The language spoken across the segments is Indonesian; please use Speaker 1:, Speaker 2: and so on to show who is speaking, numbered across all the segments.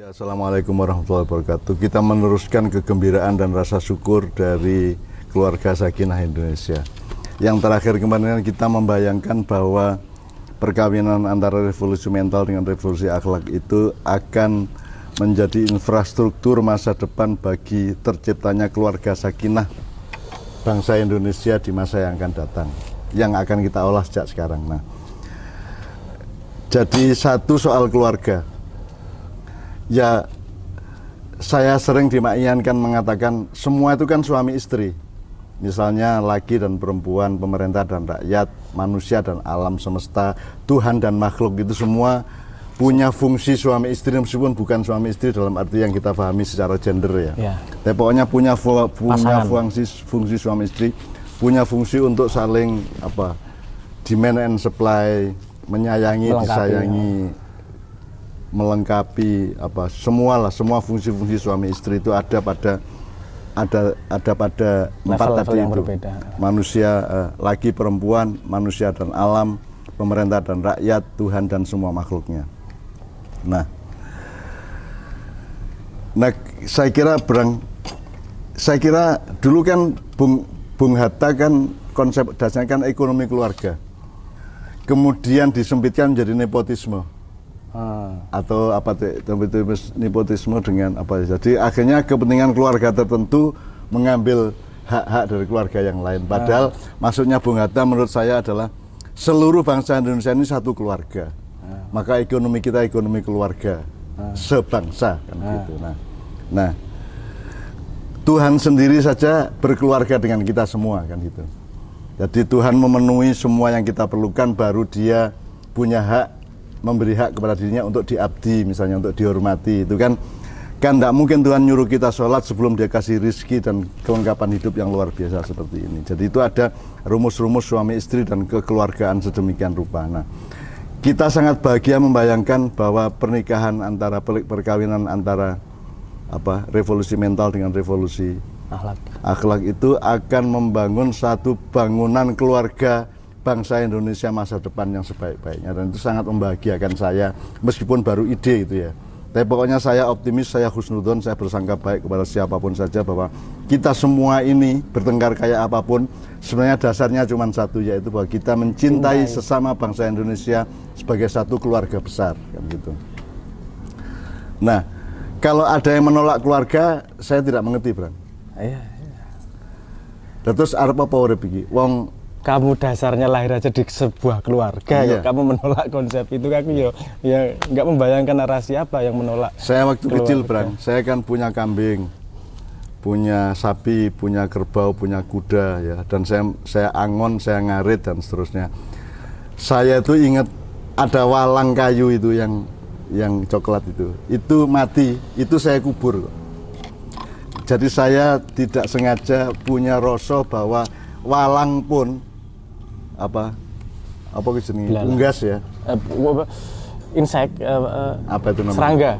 Speaker 1: Ya, Assalamualaikum warahmatullahi wabarakatuh. Kita meneruskan kegembiraan dan rasa syukur dari keluarga Sakinah Indonesia. Yang terakhir kemarin kita membayangkan bahwa perkawinan antara revolusi mental dengan revolusi akhlak itu akan menjadi infrastruktur masa depan bagi terciptanya keluarga Sakinah bangsa Indonesia di masa yang akan datang, yang akan kita olah sejak sekarang. Nah, jadi satu soal keluarga. Ya, saya sering dimaknankan mengatakan semua itu kan suami istri. Misalnya laki dan perempuan, pemerintah dan rakyat, manusia dan alam semesta, Tuhan dan makhluk, itu semua punya fungsi suami istri, meskipun bukan suami istri dalam arti yang kita pahami secara gender ya. Tapi pokoknya punya fungsi suami istri, punya fungsi untuk saling demand and supply, menyayangi, disayangi, melengkapi semua fungsi-fungsi suami istri itu ada pada empat tadi itu. Berbeda. Manusia, laki perempuan, manusia dan alam, pemerintah dan rakyat, Tuhan dan semua makhluknya. Nah, saya kira dulu kan Bung Hatta kan konsep dasarnya kan ekonomi keluarga. Kemudian disempitkan menjadi nepotisme. Atau nepotisme dengan jadi akhirnya kepentingan keluarga tertentu mengambil hak-hak dari keluarga yang lain, padahal maksudnya Bung Hatta menurut saya adalah seluruh bangsa Indonesia ini satu keluarga, maka ekonomi kita ekonomi keluarga sebangsa kan gitu. Nah, Tuhan sendiri saja berkeluarga dengan kita semua kan gitu. Jadi Tuhan memenuhi semua yang kita perlukan, baru Dia punya hak memberi hak kepada dirinya untuk diabdi, misalnya untuk dihormati. Itu kan tidak mungkin Tuhan nyuruh kita sholat sebelum Dia kasih rizki dan kelengkapan hidup yang luar biasa seperti ini. Jadi itu ada rumus-rumus suami istri dan kekeluargaan sedemikian rupa. Nah, kita sangat bahagia membayangkan bahwa pernikahan antara perkawinan antara revolusi mental dengan revolusi akhlak itu akan membangun satu bangunan keluarga bangsa Indonesia masa depan yang sebaik-baiknya, dan itu sangat membahagiakan saya, meskipun baru ide itu ya. Tapi pokoknya saya optimis, saya husnudon, saya bersangka baik kepada siapapun saja bahwa kita semua ini bertengkar kayak apapun, sebenarnya dasarnya cuma satu, yaitu bahwa kita mencintai sesama bangsa Indonesia sebagai satu keluarga besar kan gitu. Nah, kalau ada yang menolak keluarga, saya tidak mengerti, Bang. Iya. Terus apa urip iki? Wong
Speaker 2: kamu dasarnya lahir aja di sebuah keluarga, kamu menolak konsep itu, aku ya nggak membayangkan narasi apa yang menolak.
Speaker 1: Saya waktu kecil, Bang, saya kan punya kambing, punya sapi, punya kerbau, punya kuda ya, dan saya angon, saya ngarit dan seterusnya. Saya itu ingat ada walang kayu itu yang coklat itu mati, itu saya kubur. Jadi saya tidak sengaja punya rasa bahwa walang pun apa unggas ya,
Speaker 2: insek,
Speaker 1: apa itu namanya,
Speaker 2: serangga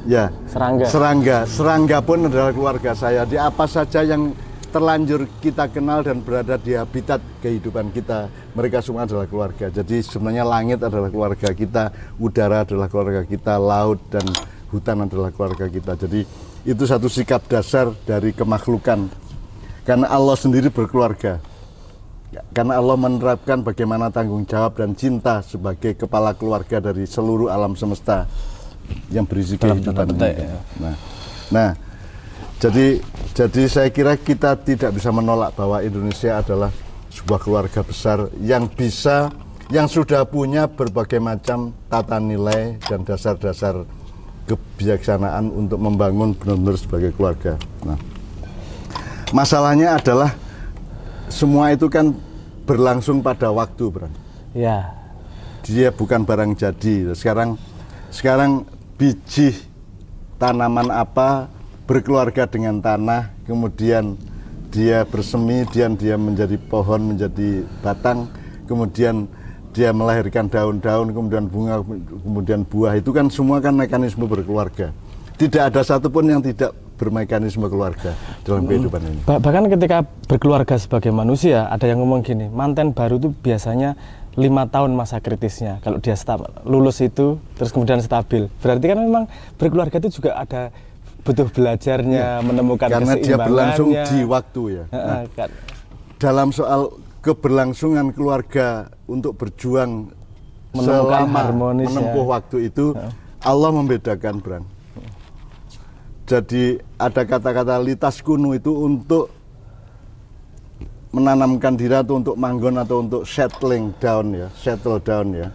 Speaker 1: ya, serangga pun adalah keluarga saya. Di apa saja yang terlanjur kita kenal dan berada di habitat kehidupan kita, mereka semua adalah keluarga. Jadi sebenarnya langit adalah keluarga kita, udara adalah keluarga kita, laut dan hutan adalah keluarga kita. Jadi itu satu sikap dasar dari kemakhlukan, karena Allah sendiri berkeluarga. Karena Allah menerapkan bagaimana tanggung jawab dan cinta sebagai kepala keluarga dari seluruh alam semesta yang berisi kehidupan ini. Nah, jadi saya kira kita tidak bisa menolak bahwa Indonesia adalah sebuah keluarga besar yang sudah punya berbagai macam tata nilai dan dasar-dasar kebijaksanaan untuk membangun benar-benar sebagai keluarga. Nah, masalahnya adalah semua itu kan berlangsung pada waktu, Bang.
Speaker 2: Ya.
Speaker 1: Dia bukan barang jadi. Sekarang biji tanaman apa berkeluarga dengan tanah, kemudian dia bersemi, dia menjadi pohon, menjadi batang, kemudian dia melahirkan daun-daun, kemudian bunga, kemudian buah. Itu kan semua kan mekanisme berkeluarga. Tidak ada satupun yang tidak bermekanisme keluarga dalam kehidupan ini.
Speaker 2: Bahkan ketika berkeluarga sebagai manusia, ada yang ngomong gini, manten baru itu biasanya 5 tahun masa kritisnya. Kalau dia lulus itu terus kemudian stabil, berarti kan memang berkeluarga itu juga ada butuh belajarnya, menemukan
Speaker 1: karena dia berlangsung di waktu ya. Nah, dalam soal keberlangsungan keluarga untuk berjuang
Speaker 2: menemukan
Speaker 1: selama
Speaker 2: harmonis
Speaker 1: menempuh waktu itu, Allah membedakan, Bran. Jadi ada kata-kata litas kunu itu untuk menanamkan diri atau untuk manggon atau untuk settle down ya,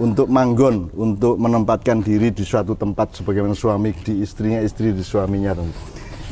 Speaker 1: untuk manggon, untuk menempatkan diri di suatu tempat sebagaimana suami di istrinya, istri di suaminya.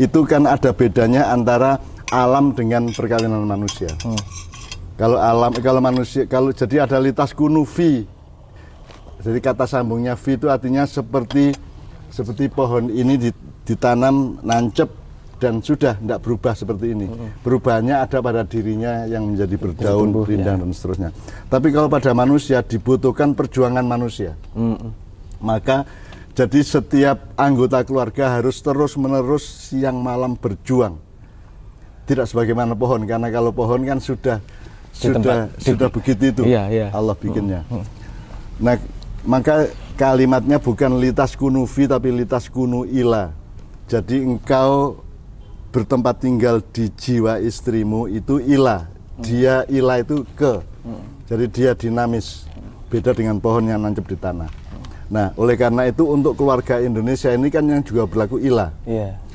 Speaker 1: Itu kan ada bedanya antara alam dengan perkawinan manusia. Kalau jadi ada litas kunu fi. Jadi kata sambungnya fi itu artinya seperti pohon ini ditanam, nancep, dan sudah tidak berubah seperti ini. Perubahannya ada pada dirinya yang menjadi berdaun, rindang, dan seterusnya. Tapi kalau pada manusia dibutuhkan perjuangan manusia. Maka jadi setiap anggota keluarga harus terus-menerus siang malam berjuang. Tidak sebagaimana pohon, karena kalau pohon kan sudah begitu itu Allah bikinnya. Nah, maka kalimatnya bukan litas kunu fi tapi litas kunu ila. Jadi engkau bertempat tinggal di jiwa istrimu itu ila. Dia ila itu ke. Jadi dia dinamis. Beda dengan pohon yang nancep di tanah. Nah, oleh karena itu untuk keluarga Indonesia ini kan yang juga berlaku ila.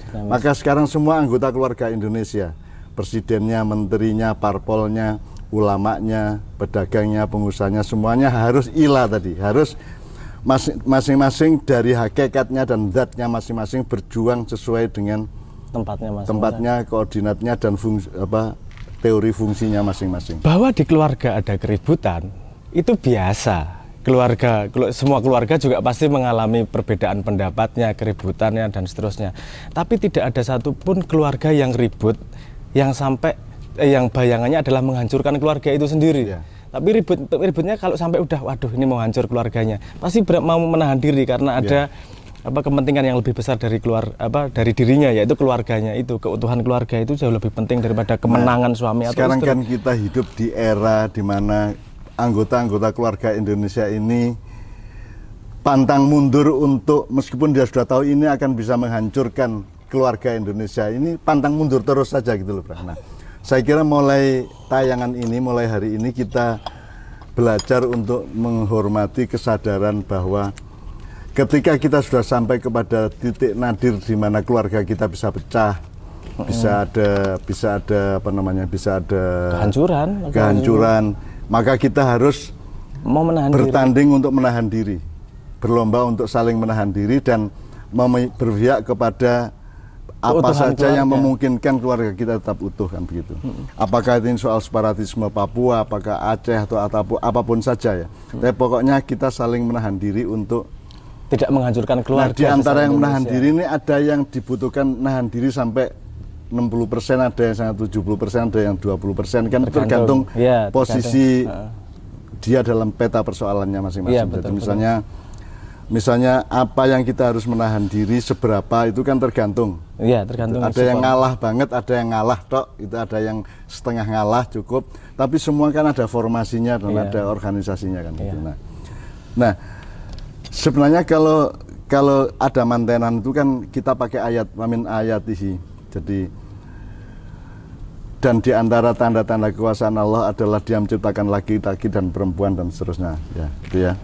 Speaker 1: Maka sekarang semua anggota keluarga Indonesia, presidennya, menterinya, parpolnya, ulamanya, pedagangnya, pengusahanya, semuanya harus ila tadi. Harus masing-masing dari hakikatnya dan zatnya masing-masing berjuang sesuai dengan tempatnya, koordinatnya, dan teori fungsinya masing-masing.
Speaker 2: Bahwa di keluarga ada keributan itu biasa. Semua keluarga juga pasti mengalami perbedaan pendapatnya, keributannya, dan seterusnya. Tapi tidak ada satupun keluarga yang ribut yang sampai yang bayangannya adalah menghancurkan keluarga itu sendiri. Tapi ributnya kalau sampai udah waduh ini mau hancur keluarganya, pasti mau menahan diri karena ada kepentingan yang lebih besar dari dari dirinya, yaitu keluarganya itu. Keutuhan keluarga itu jauh lebih penting daripada kemenangan suami atau istri.
Speaker 1: Sekarang kan kita hidup di era di mana anggota-anggota keluarga Indonesia ini pantang mundur untuk, meskipun dia sudah tahu ini akan bisa menghancurkan keluarga Indonesia, ini pantang mundur terus saja gitu loh, Bro. Nah, saya kira mulai tayangan ini, mulai hari ini kita belajar untuk menghormati kesadaran bahwa ketika kita sudah sampai kepada titik nadir di mana keluarga kita bisa pecah, bisa ada kehancuran, maka kita harus bertanding untuk menahan diri, berlomba untuk saling menahan diri dan berpihak kepada apa saja yang memungkinkan keluarga kita tetap utuh, kan begitu. Apakah ini soal separatisme Papua, apakah Aceh atau apapun saja ya. Tapi pokoknya kita saling menahan diri untuk
Speaker 2: tidak menghancurkan keluarga.
Speaker 1: Nah, di antara yang menahan diri ini ada yang dibutuhkan nahan diri sampai 60%, ada yang sangat 70%, ada yang 20%, kan tergantung posisi dia dalam peta persoalannya masing-masing. Jadi misalnya apa yang kita harus menahan diri seberapa itu kan tergantung.
Speaker 2: Tergantung.
Speaker 1: Ada yang ngalah banget, ada yang ngalah tok, itu ada yang setengah ngalah cukup. Tapi semua kan ada formasinya dan ada organisasinya kan gitu. Nah, sebenarnya kalau ada mantenan itu kan kita pakai ayat wamin ayatihi. Jadi dan di antara tanda-tanda kekuasaan Allah adalah Dia menciptakan laki-laki dan perempuan dan seterusnya, ya, gitu ya.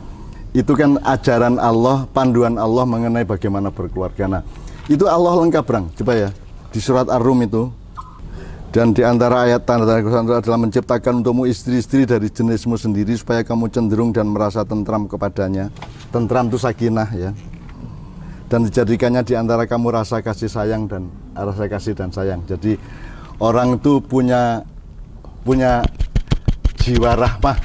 Speaker 1: Itu kan ajaran Allah, panduan Allah mengenai bagaimana berkeluarga. Nah, itu Allah lengkap, Bang. Coba ya, di surat Ar-Rum itu. Dan di antara ayat tanda-tanda kekuasaan Allah adalah menciptakan untukmu istri-istri dari jenismu sendiri supaya kamu cenderung dan merasa tentram kepadanya. Tentram itu sakinah ya. Dan dijadikannya di antara kamu rasa kasih sayang dan rasa kasih dan sayang. Jadi orang itu punya jiwa rahmah.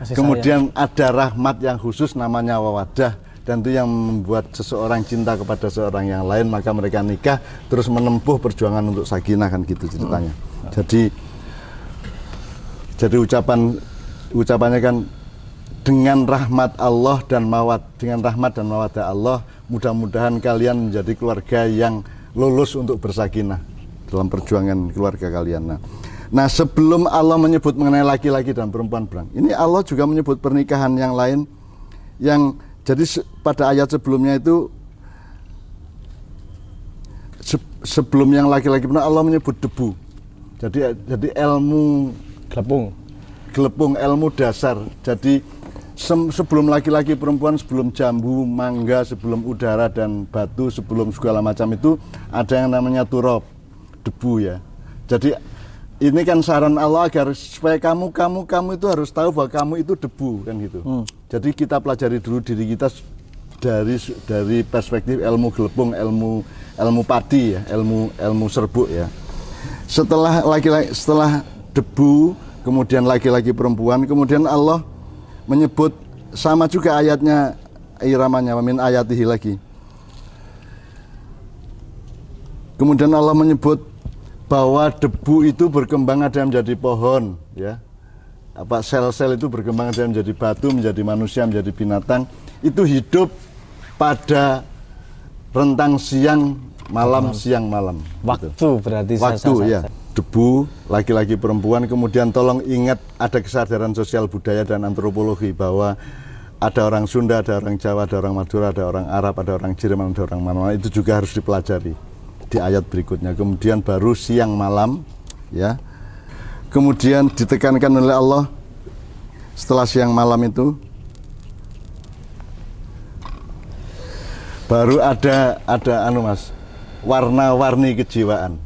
Speaker 1: Kemudian ada rahmat yang khusus namanya wawadah, dan itu yang membuat seseorang cinta kepada seorang yang lain, maka mereka nikah terus menempuh perjuangan untuk sakinah, kan gitu ceritanya. Jadi ucapannya kan dengan rahmat Allah dan mawaddah Allah, mudah-mudahan kalian menjadi keluarga yang lulus untuk bersakinah dalam perjuangan keluarga kalian. Nah, sebelum Allah menyebut mengenai laki-laki dan perempuan, Bang, ini Allah juga menyebut pernikahan yang lain yang jadi pada ayat sebelumnya itu sebelum yang laki-laki Allah menyebut debu. Jadi ilmu gelepung, ilmu dasar. Jadi sebelum laki-laki perempuan, sebelum jambu, mangga, sebelum udara dan batu, sebelum segala macam itu ada yang namanya turab, debu ya. Jadi ini kan saran Allah agar supaya kamu itu harus tahu bahwa kamu itu debu kan gitu. Jadi kita pelajari dulu diri kita dari perspektif ilmu gelepung, ilmu padi ya, ilmu serbuk ya. Setelah debu, kemudian laki-laki perempuan, kemudian Allah menyebut sama juga ayatnya iramanya min ayatihi lagi. Kemudian Allah menyebut bahwa debu itu berkembang ada yang menjadi pohon ya. Apa sel-sel itu berkembang ada yang menjadi batu, menjadi manusia, menjadi binatang. Itu hidup pada rentang siang malam siang malam.
Speaker 2: Waktu gitu. Berarti
Speaker 1: waktu ya. Debu, laki-laki perempuan, kemudian tolong ingat ada kesadaran sosial budaya dan antropologi bahwa ada orang Sunda, ada orang Jawa, ada orang Madura, ada orang Arab, ada orang Jerman, ada orang mana, itu juga harus dipelajari di ayat berikutnya. Kemudian baru siang malam ya. Kemudian ditekankan oleh Allah setelah siang malam itu baru ada Mas, warna-warni kejiwaan.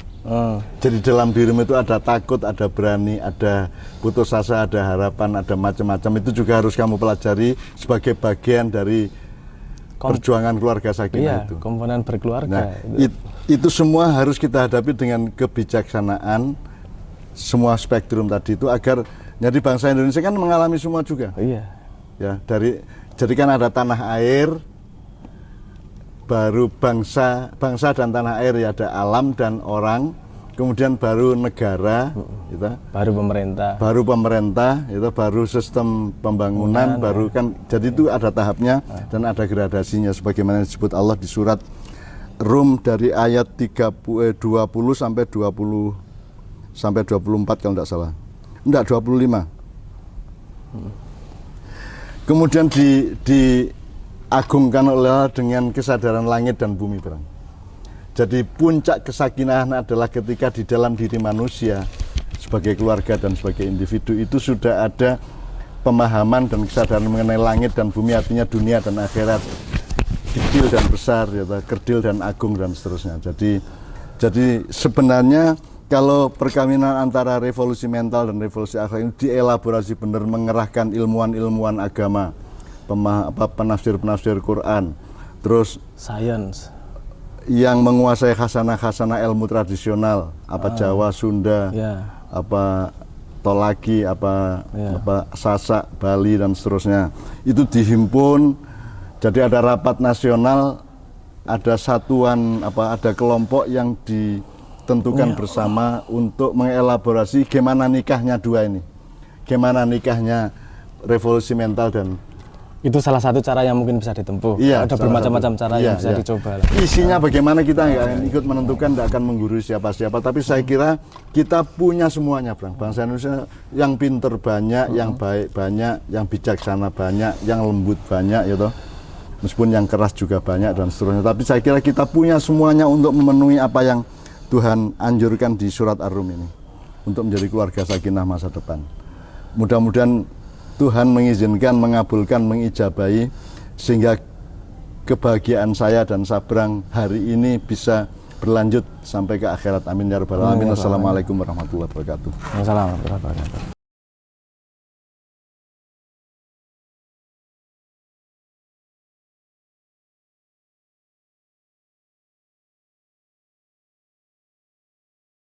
Speaker 1: Jadi dalam dirimu itu ada takut, ada berani, ada putus asa, ada harapan, ada macam-macam. Itu juga harus kamu pelajari sebagai bagian dari perjuangan keluarga sakinah itu.
Speaker 2: Komponen berkeluarga.
Speaker 1: Nah, itu semua harus kita hadapi dengan kebijaksanaan semua spektrum tadi itu agar jadi bangsa Indonesia kan mengalami semua juga.
Speaker 2: Iya.
Speaker 1: Ya, jadi kan ada tanah air, baru bangsa dan tanah air ya, ada alam dan orang, kemudian baru negara, gitu. baru pemerintah, itu baru sistem pembangunan, baru kan, jadi itu ada tahapnya dan ada gradasinya sebagaimana disebut Allah di surat Rum dari ayat 20 sampai 24 kalau tidak salah, enggak 25. Kemudian diagungkan oleh Allah dengan kesadaran langit dan bumi, Bang. Jadi puncak kesakinahan adalah ketika di dalam diri manusia sebagai keluarga dan sebagai individu itu sudah ada pemahaman dan kesadaran mengenai langit dan bumi, artinya dunia dan akhirat, kecil dan besar, ya, kerdil dan agung dan seterusnya. Jadi sebenarnya kalau perkawinan antara revolusi mental dan revolusi akhlak ini dielaborasi benar, mengerahkan ilmuwan-ilmuwan agama, penafsir-penafsir Quran, terus
Speaker 2: sains
Speaker 1: yang menguasai khasanah-khasanah ilmu tradisional, apa Jawa, Sunda, apa Tolaki, apa Sasak, Bali dan seterusnya. Itu dihimpun, jadi ada rapat nasional, ada satuan, ada kelompok yang ditentukan bersama untuk mengelaborasi gimana nikahnya dua ini, gimana nikahnya revolusi mental dan
Speaker 2: itu salah satu cara yang mungkin bisa ditempuh.
Speaker 1: Iya,
Speaker 2: ada bermacam-macam cara yang bisa dicoba.
Speaker 1: Isinya bagaimana kita nggak akan ikut menentukan, nggak akan menggurui siapa-siapa. Tapi saya kira kita punya semuanya, Bang. Bangsa Indonesia yang pinter banyak, yang baik banyak, yang bijaksana banyak, yang lembut banyak, gitu. Meskipun yang keras juga banyak dan seterusnya. Tapi saya kira kita punya semuanya untuk memenuhi apa yang Tuhan anjurkan di surat Ar-Rum ini, untuk menjadi keluarga sakinah masa depan. Mudah-mudahan Tuhan mengizinkan, mengabulkan, mengijabahi sehingga kebahagiaan saya dan Sabrang hari ini bisa berlanjut sampai ke akhirat. Amin ya rabbal alamin. Assalamualaikum warahmatullahi wabarakatuh.
Speaker 2: Assalamualaikum warahmatullahi wabarakatuh.